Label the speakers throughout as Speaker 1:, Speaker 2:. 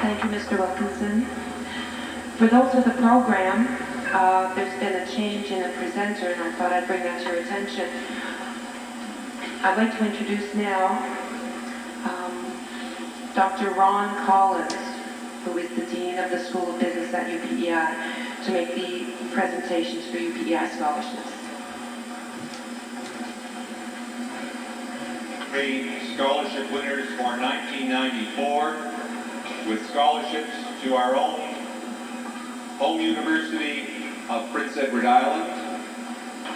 Speaker 1: Thank you, Mr. Wilkinson. For those with the program, there's been a change in the presenter, and I thought I'd bring that to your attention. I'd like to introduce now Dr. Ron Collins, who is the Dean of the School of Business at U.P.E.I., to make the presentations for U.P.E.I. scholarships.
Speaker 2: Three scholarship winners for 1994 with scholarships to our own home university of Prince Edward Island.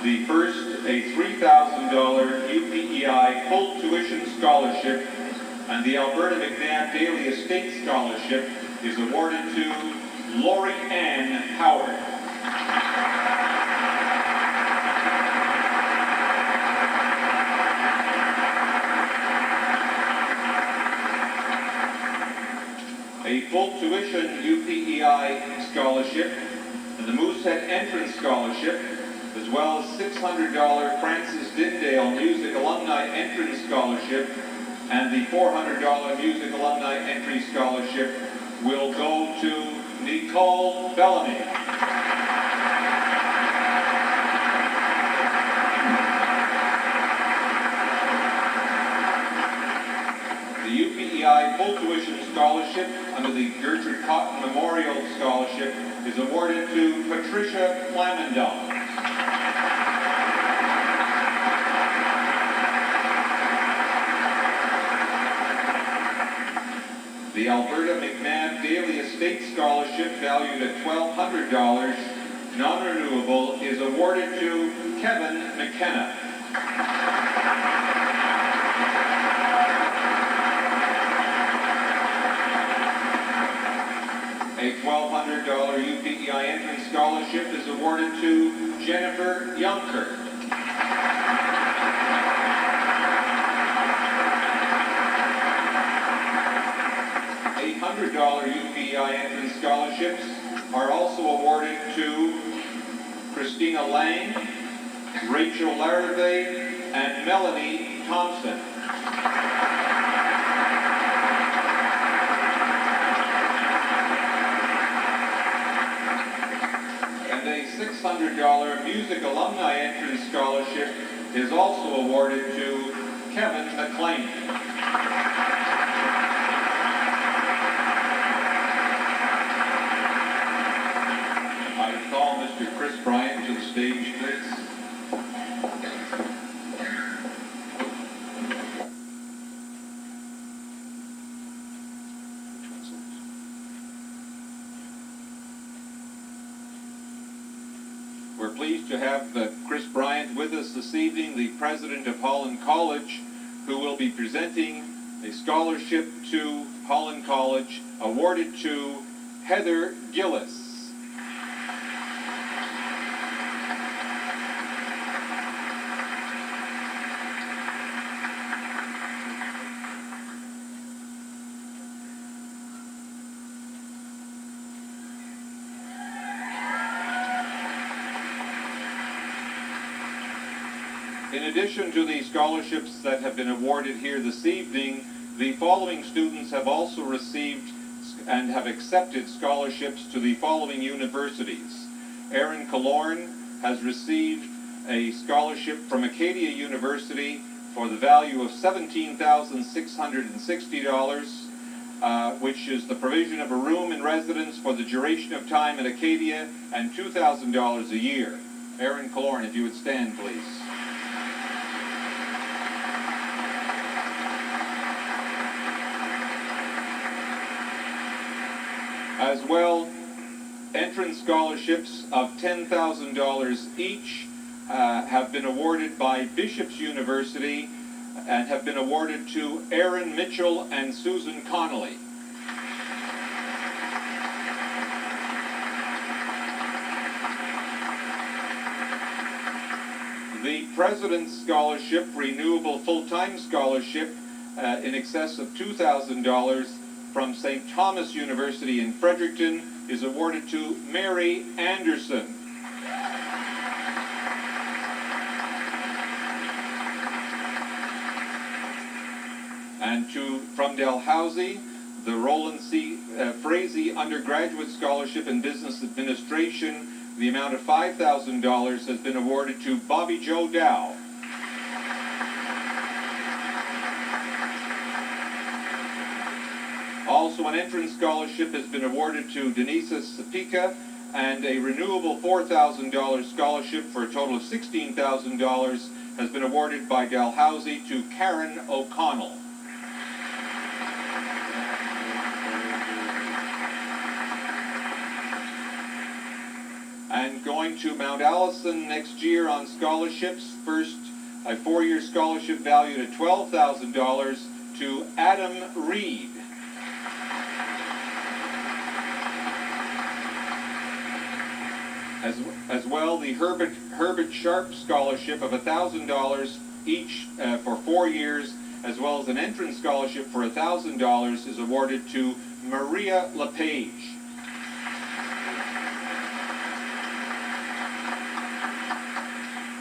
Speaker 2: The first, a $3,000 U.P.E.I. full tuition scholarship, and the Alberta McNabb Daily Estate Scholarship is awarded to Lori Ann Howard. A full tuition U.P.E.I. scholarship and the Moosehead Entrance Scholarship, as well as $600 Francis Dindale Music Alumni Entrance Scholarship and the $400 Music Alumni Entry Scholarship will go to Nicole Bellamy. The U.P.E.I. full tuition scholarship under the Gertrude Cotton Memorial Scholarship is awarded to Patricia Flamendon. The Alberta McNabb Daily Estate Scholarship, valued at $1,200, non-renewable, is awarded to Kevin McKenna. A $1,200 U.P.E.I. entrance scholarship is awarded to Jennifer Younker. $100 U.P.E.I. entrance scholarships are also awarded to Christina Lang, Rachel Larrabee, and Melanie Thompson. And a $600 Music Alumni Entrance Scholarship is also awarded to Kevin McLean. Mr. Chris Bryant to the stage, please. We're pleased to have Chris Bryant with us this evening, the president of Holland College, who will be presenting a scholarship to Holland College awarded to Heather Gillis. In addition to the scholarships that have been awarded here this evening, the following students have also received and have accepted scholarships to the following universities. Aaron Killorn has received a scholarship from Acadia University for the value of $17,660, which is the provision of a room and residence for the duration of time at Acadia and $2,000 a year. Aaron Killorn, if you would stand, please. As well, entrance scholarships of $10,000 each have been awarded by Bishop's University and have been awarded to Aaron Mitchell and Susan Connolly. The President's Scholarship, Renewable Full-Time Scholarship, in excess of $2,000 from St. Thomas University in Fredericton, is awarded to Mary Anderson. And from Dalhousie, the Roland C. Frazee Undergraduate Scholarship in Business Administration. The amount of $5,000 has been awarded to Bobby Joe Dow. Also, an entrance scholarship has been awarded to Denisa Sapika, and a renewable $4,000 scholarship for a total of $16,000 has been awarded by Dalhousie to Karen O'Connell. And going to Mount Allison next year on scholarships, first a 4-year scholarship valued at $12,000 to Adam Reed. As well, the Herbert Sharp Scholarship of $1,000 each for 4 years, as well as an entrance scholarship for $1,000 is awarded to Maria LePage.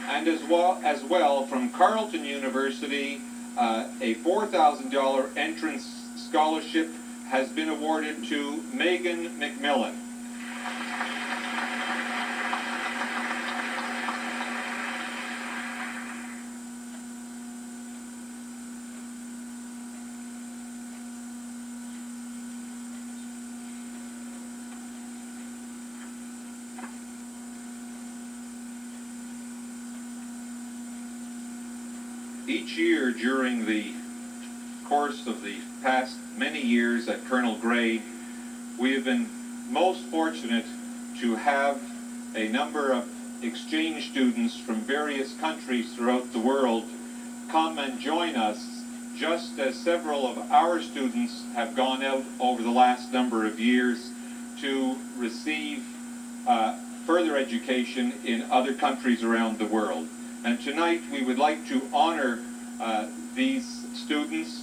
Speaker 2: And as well from Carleton University, a $4,000 entrance scholarship has been awarded to Megan McMillan. Each year during the course of the past many years at Colonel Gray, we have been most fortunate to have a number of exchange students from various countries throughout the world come and join us, just as several of our students have gone out over the last number of years to receive further education in other countries around the world. And tonight we would like to honor these students.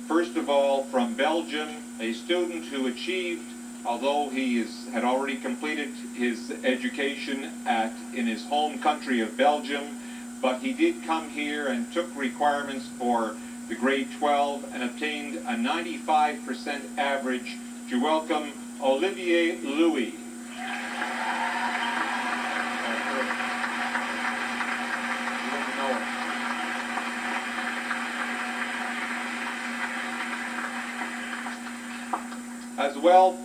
Speaker 2: First of all, from Belgium, a student who achieved, although he had already completed his education in his home country of Belgium, but he did come here and took requirements for the grade 12 and obtained a 95% average. To welcome Olivier Louis. As well,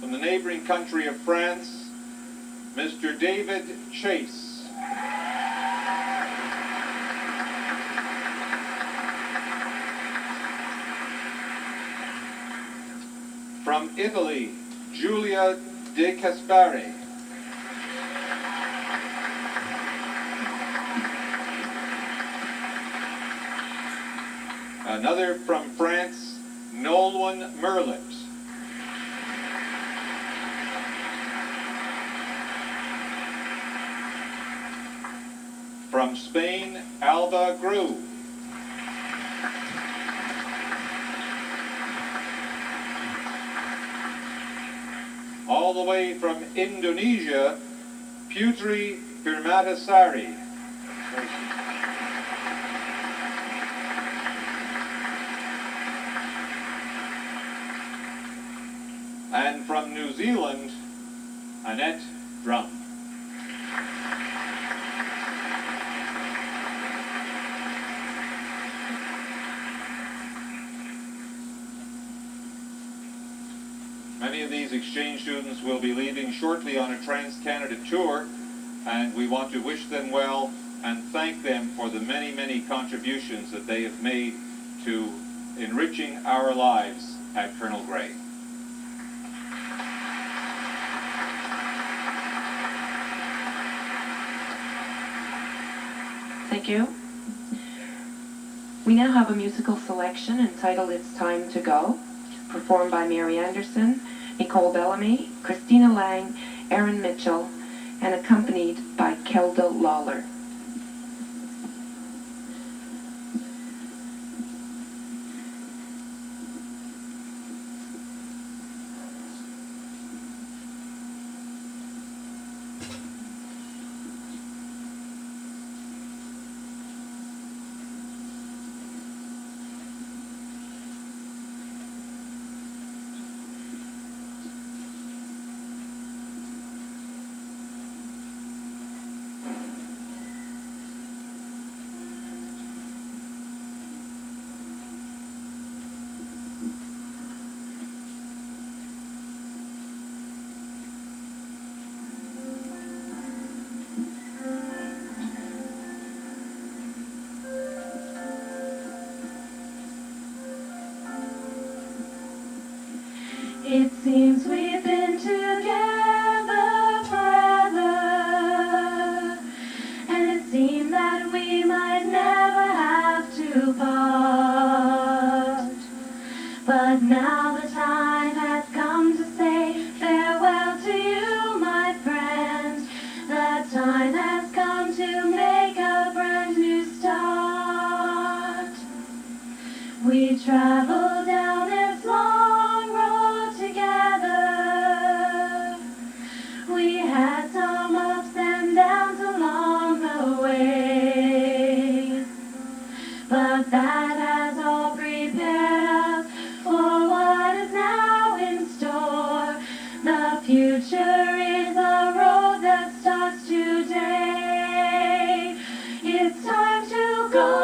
Speaker 2: from the neighboring country of France, Mr. David Chase. From Italy, Giulia De Caspari. Another from France, Nolwenn Merlet. From Spain, Alba Gru. All the way from Indonesia, Putri Pirmatasari. And from New Zealand, Annette Drum. Many of these exchange students will be leaving shortly on a Trans-Canada tour, and we want to wish them well and thank them for the many, many contributions that they have made to enriching our lives at Colonel Gray.
Speaker 1: Thank you. We now have a musical selection entitled It's Time to Go, performed by Mary Anderson, Nicole Bellamy, Christina Lang, Aaron Mitchell, and accompanied by Kelda Lawler.
Speaker 3: It seems we've been together forever, and it seemed that we might never have to part. But now the time has come to say farewell to you, my friend. The time has come to make a brand new start. We travel down this long road together. We had some ups and downs along the way, but that has all prepared us for what is now in store. The future is a road that starts today. It's time to go.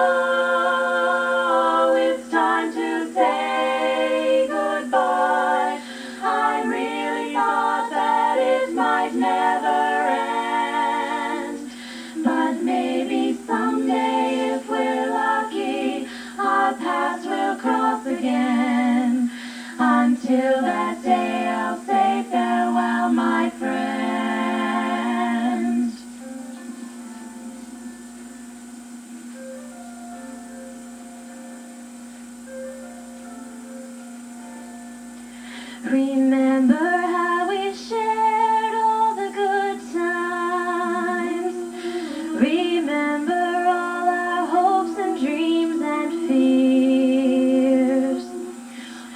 Speaker 3: It's time to say goodbye. I really thought that it might never end, but maybe someday, if we're lucky, our paths will cross again. Until that day, I'll say farewell, my friend. Remember how we shared all the good times. Remember all our hopes and dreams and fears.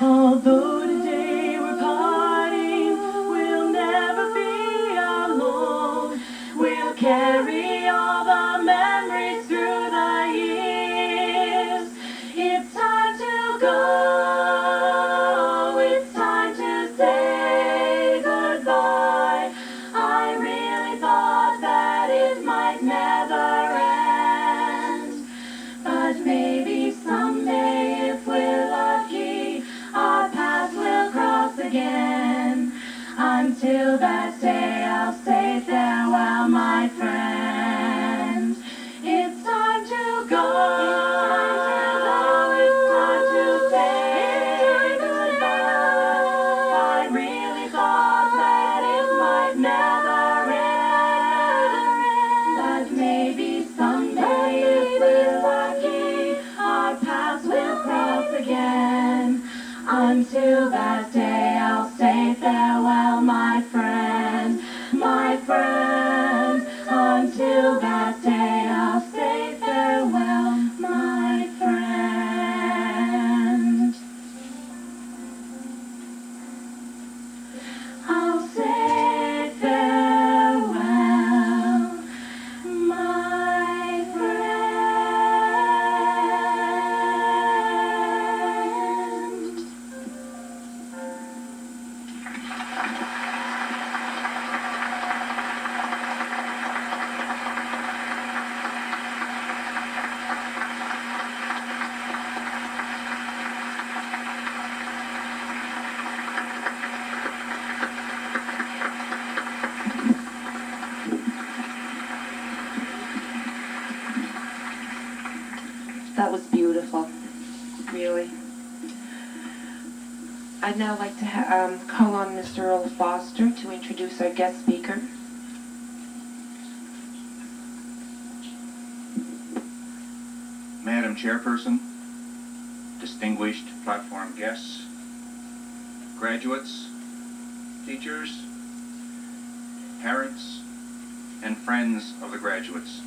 Speaker 3: Although today we're parting, we'll never be alone. We'll carry all the memories through the years. It's time to go. It's time to say goodbye. I really thought that it might never end, but maybe someday, if we're lucky, our paths will cross again. Until that day, I'll say farewell, my friend. It's time to go. It's time to say goodbye. I really thought that it might never end, but maybe someday, if we're lucky, our paths will cross again. Until that day, I'll say farewell, my friend, my friend. Until that day, I'll say farewell, my friend. I'll say farewell, my friend.
Speaker 1: That was beautiful, really. I'd now like to call on Mr. Earl Foster to introduce our guest speaker.
Speaker 4: Madam Chairperson, distinguished platform guests, graduates, teachers, parents, and friends of the graduates.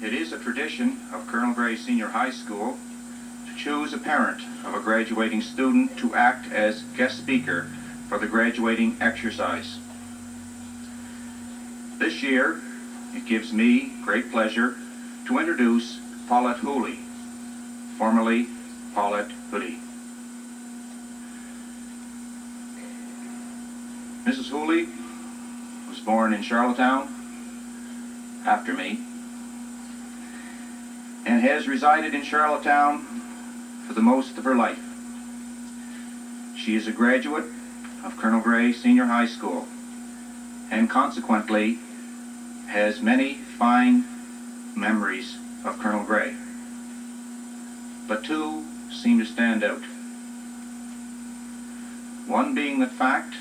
Speaker 4: It is a tradition of Colonel Gray Senior High School to choose a parent of a graduating student to act as guest speaker for the graduating exercise. This year, it gives me great pleasure to introduce Paulette Hooley, formerly Paulette Hoodie. Mrs. Hooley was born in Charlottetown, after me, and has resided in Charlottetown for the most of her life. She is a graduate of Colonel Gray Senior High School, and consequently has many fine memories of Colonel Gray. But two seem to stand out. One being the fact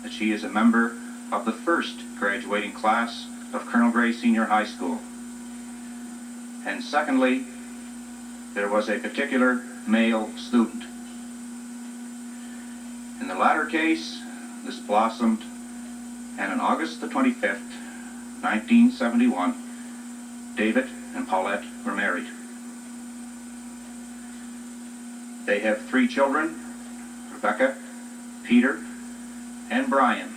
Speaker 4: that she is a member of the first graduating class of Colonel Gray Senior High School. And secondly, there was a particular male student. In the latter case, this blossomed, and on August the 25th, 1971, David and Paulette were married. They have 3 children, Rebecca, Peter, and Brian,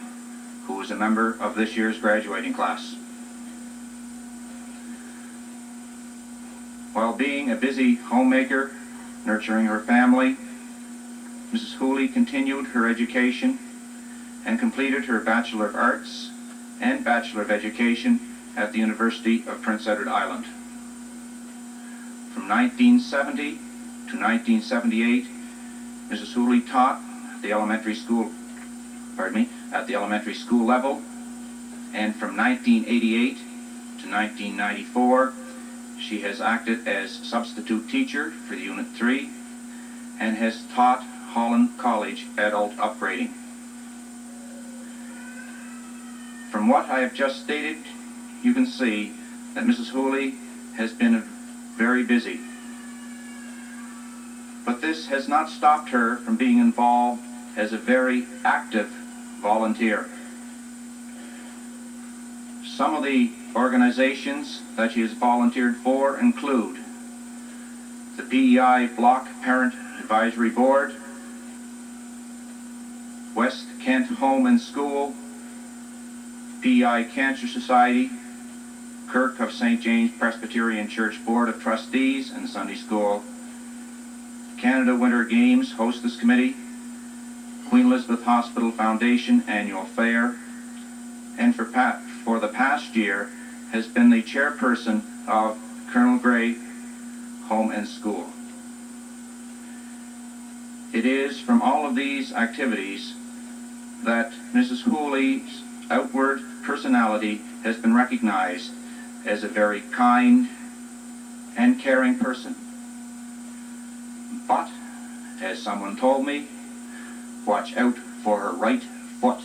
Speaker 4: who is a member of this year's graduating class. While being a busy homemaker, nurturing her family, Mrs. Hooley continued her education and completed her Bachelor of Arts and Bachelor of Education at the University of Prince Edward Island. From 1970 to 1978, Mrs. Hooley taught at the elementary school level, and from 1988 to 1994, she has acted as substitute teacher for the Unit 3 and has taught Holland College adult upgrading. From what I have just stated, you can see that Mrs. Hooley has been very busy. But this has not stopped her from being involved as a very active volunteer. Some of the organizations that she has volunteered for include the P.E.I. Block Parent Advisory Board, West Kent Home and School, P.E.I. Cancer Society, Kirk of St. James Presbyterian Church Board of Trustees and Sunday School, Canada Winter Games Hostess Committee, Queen Elizabeth Hospital Foundation Annual Fair, and for the past year has been the chairperson of Colonel Gray Home and School. It is from all of these activities that Mrs. Hooley's outward personality has been recognized as a very kind and caring person. But, as someone told me, watch out for her right foot.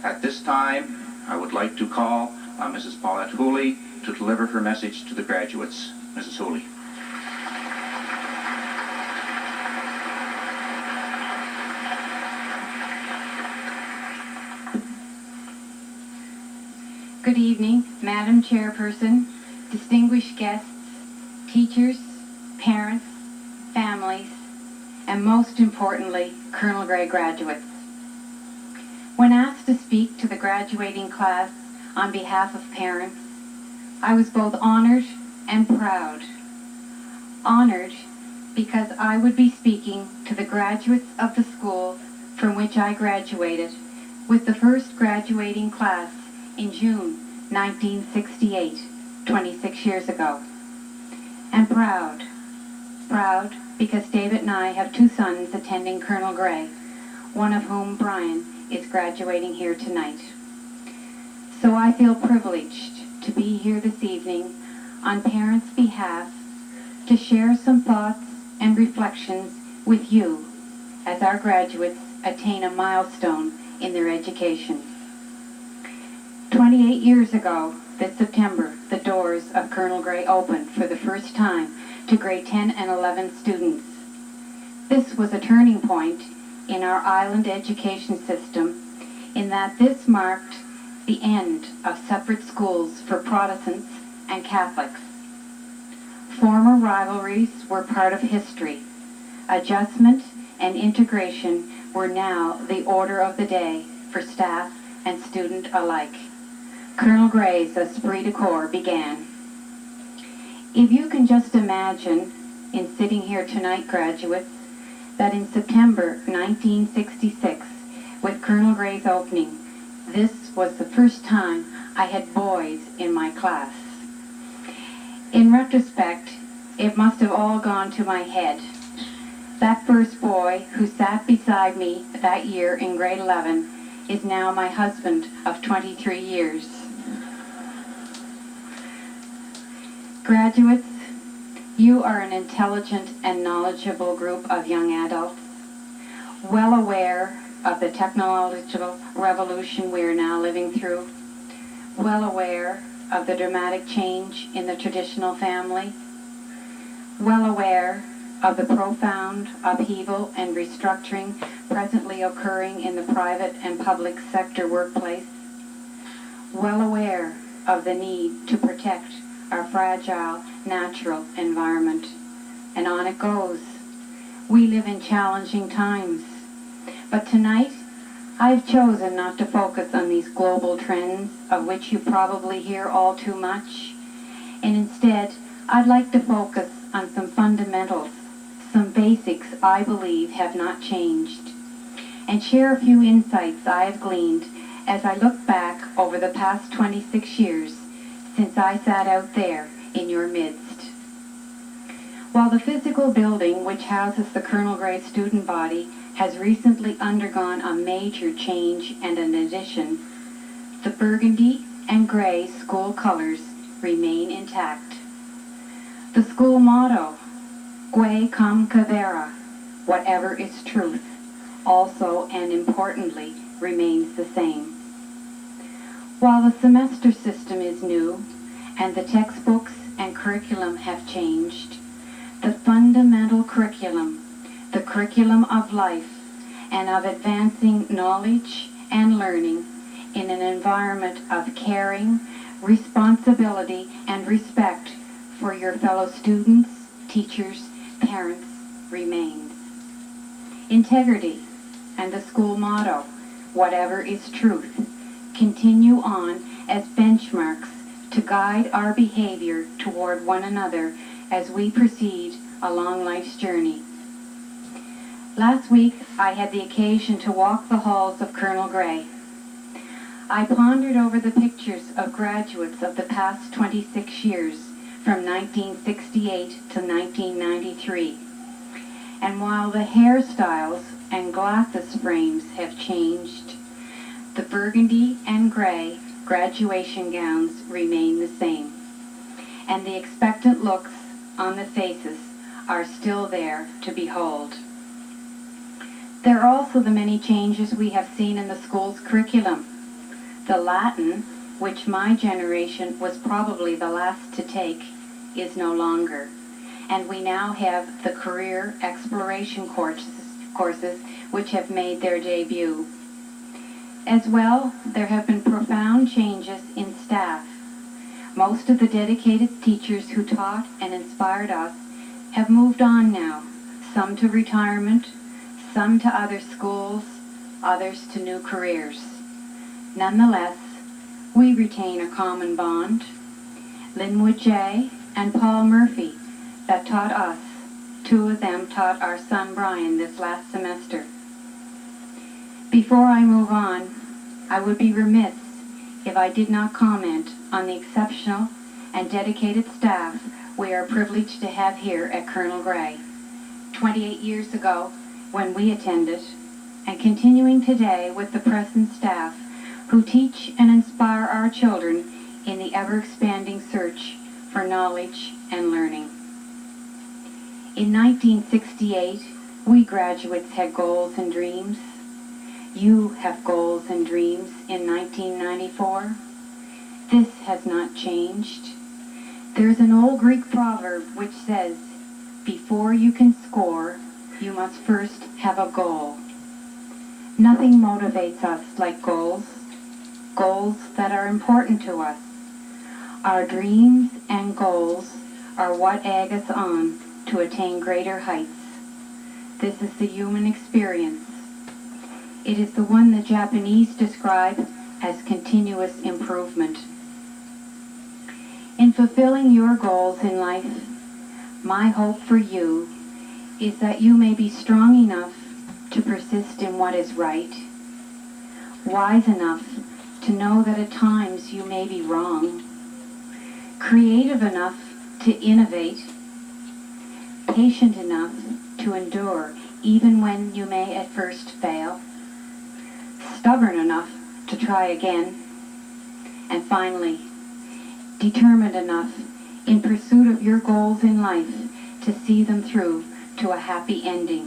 Speaker 4: At this time, I would like to call on Mrs. Paulette Hooley to deliver her message to the graduates. Mrs. Hooley.
Speaker 5: Good evening, Madam Chairperson, distinguished guests, teachers, parents, families, and most importantly, Colonel Gray graduates. When asked to speak to the graduating class on behalf of parents, I was both honored and proud. Honored because I would be speaking to the graduates of the school from which I graduated with the first graduating class in June 1968, 26 years ago. And proud because David and I have 2 sons attending Colonel Gray, one of whom, Brian, is graduating here tonight. So I feel privileged to be here this evening on parents' behalf to share some thoughts and reflections with you as our graduates attain a milestone in their education. 28 years ago, this September, the doors of Colonel Gray opened for the first time to grade 10 and 11 students. This was a turning point in our island education system in that this marked the end of separate schools for Protestants and Catholics. Former rivalries were part of history. Adjustment and integration were now the order of the day for staff and student alike. Colonel Gray's esprit de corps began. If you can just imagine, in sitting here tonight, graduates, that in September 1966, with Colonel Gray's opening, this was the first time I had boys in my class. In retrospect, it must have all gone to my head. That first boy who sat beside me that year in grade 11 is now my husband of 23 years. Graduates, You are an intelligent and knowledgeable group of young adults, well aware of the technological revolution we are now living through, well aware of the dramatic change in the traditional family, well aware of the profound upheaval and restructuring presently occurring in the private and public sector workplace, well aware of the need to protect our fragile natural environment. And on it goes. We live in challenging times. But tonight, I've chosen not to focus on these global trends, of which you probably hear all too much. And instead, I'd like to focus on some fundamentals, some basics I believe have not changed, and share a few insights I have gleaned as I look back over the past 26 years since I sat out there in your midst. While the physical building which houses the Colonel Gray student body has recently undergone a major change and an addition, the burgundy and gray school colors remain intact. The school motto, "Gue cum cavera," whatever is truth, also and importantly remains the same. While the semester system is new and the textbooks and curriculum have changed, the fundamental curriculum, the curriculum of life and of advancing knowledge and learning in an environment of caring, responsibility, and respect for your fellow students, teachers, parents remains. Integrity and the school motto, "Whatever is truth," continue on as benchmarks to guide our behavior toward one another as we proceed along life's journey. Last week, I had the occasion to walk the halls of Colonel Gray. I pondered over the pictures of graduates of the past 26 years, from 1968 to 1993. And while the hairstyles and glasses frames have changed, the burgundy and gray graduation gowns remain the same, and the expectant looks on the faces are still there to behold. There are also the many changes we have seen in the school's curriculum. The Latin, which my generation was probably the last to take, is no longer, and we now have the career exploration courses which have made their debut. As well, there have been profound changes in staff. Most of the dedicated teachers who taught and inspired us have moved on now, some to retirement, some to other schools, others to new careers. Nonetheless, we retain a common bond. Linwood J. and Paul Murphy that taught us. Two of them taught our son Brian this last semester. Before I move on, I would be remiss if I did not comment on the exceptional and dedicated staff we are privileged to have here at Colonel Gray. 28 years ago, when we attended, and continuing today with the present staff who teach and inspire our children in the ever-expanding search for knowledge and learning. In 1968, we graduates had goals and dreams. You have goals and dreams in 1994. This has not changed. There's an old Greek proverb which says, "Before you can score, you must first have a goal." Nothing motivates us like goals that are important to us. Our dreams and goals are what egg us on to attain greater heights. This is the human experience. It is the one the Japanese describe as continuous improvement. In fulfilling your goals in life, my hope for you is that you may be strong enough to persist in what is right, wise enough to know that at times you may be wrong, creative enough to innovate, patient enough to endure even when you may at first fail, stubborn enough to try again, and finally, determined enough in pursuit of your goals goals in life to see them through to a happy ending.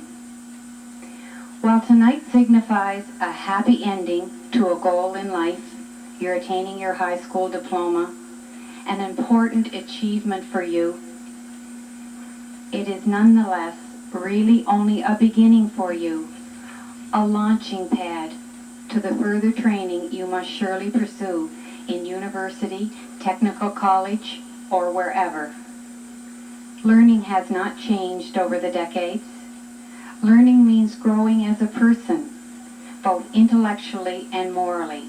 Speaker 5: While tonight signifies a happy ending to a goal in life, you're attaining your high school diploma, an important achievement for you, it is nonetheless really only a beginning for you, a launching pad to the further training you must surely pursue in university, technical college, or wherever. Learning has not changed over the decades. Learning means growing as a person, both intellectually and morally.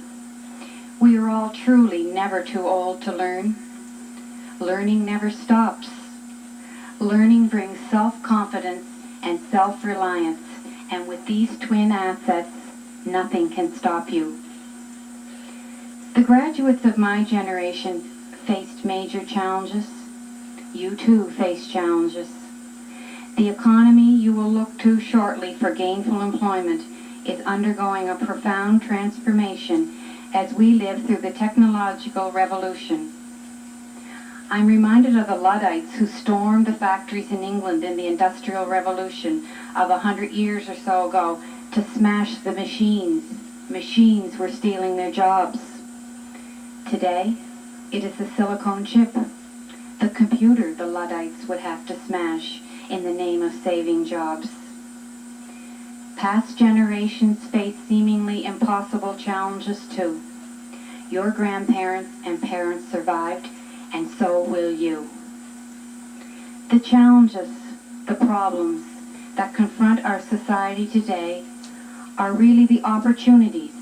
Speaker 5: We are all truly never too old to learn. Learning never stops. Learning brings self-confidence and self-reliance, and with these twin assets, nothing can stop you. The graduates of my generation faced major challenges. You too face challenges. The economy you will look to shortly for gainful employment is undergoing a profound transformation as we live through the technological revolution. I'm reminded of the Luddites who stormed the factories in England in the Industrial Revolution of 100 years or so ago to smash the machines. Machines were stealing their jobs. Today, it is the silicone chip, the computer the Luddites would have to smash in the name of saving jobs. Past generations faced seemingly impossible challenges too. Your grandparents and parents survived, and so will you. The challenges, the problems that confront our society today are really the opportunities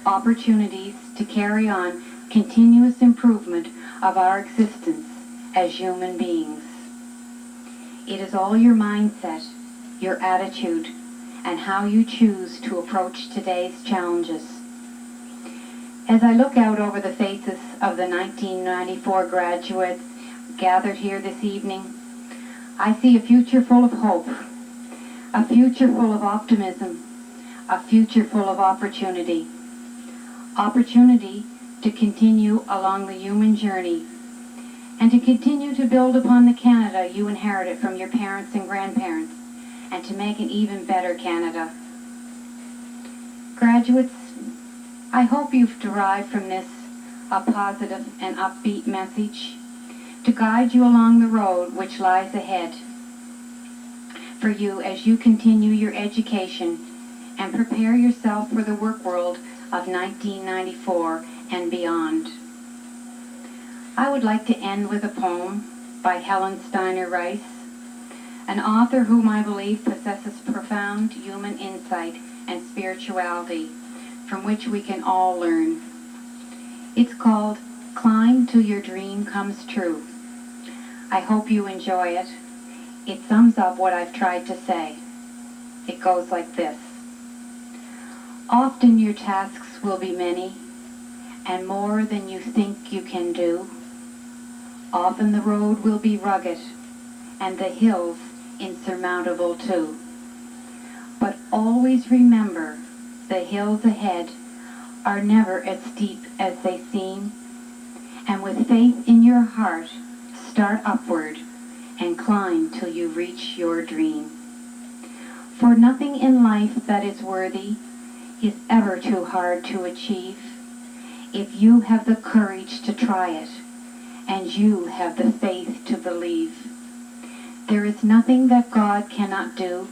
Speaker 5: to carry on continuous improvement of our existence as human beings. It is all your mindset, your attitude, and how you choose to approach today's challenges. As I look out over the faces of the 1994 graduates gathered here this evening, I see a future full of hope, a future full of optimism, a future full of opportunity. Opportunity to continue along the human journey and to continue to build upon the Canada you inherited from your parents and grandparents and to make an even better Canada. Graduates, I hope you've derived from this a positive and upbeat message to guide you along the road which lies ahead for you as you continue your education and prepare yourself for the work world of 1994 and beyond. I would like to end with a poem by Helen Steiner Rice, an author whom I believe possesses profound human insight and spirituality from which we can all learn. It's called Climb Till Your Dream Comes True. I hope you enjoy it. It sums up what I've tried to say. It goes like this. Often your tasks will be many and more than you think you can do. Often the road will be rugged and the hills insurmountable too. But always remember the hills ahead are never as steep as they seem, and with faith in your heart, start upward and climb till you reach your dream. For nothing in life that is worthy is ever too hard to achieve if you have the courage to try it and you have the faith to believe. There is nothing that God cannot do.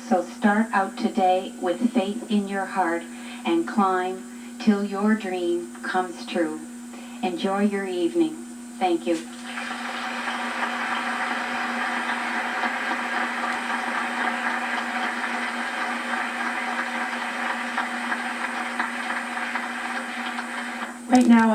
Speaker 5: So start out today with faith in your heart and climb till your dream comes true. Enjoy your evening. Thank you.
Speaker 1: Right now,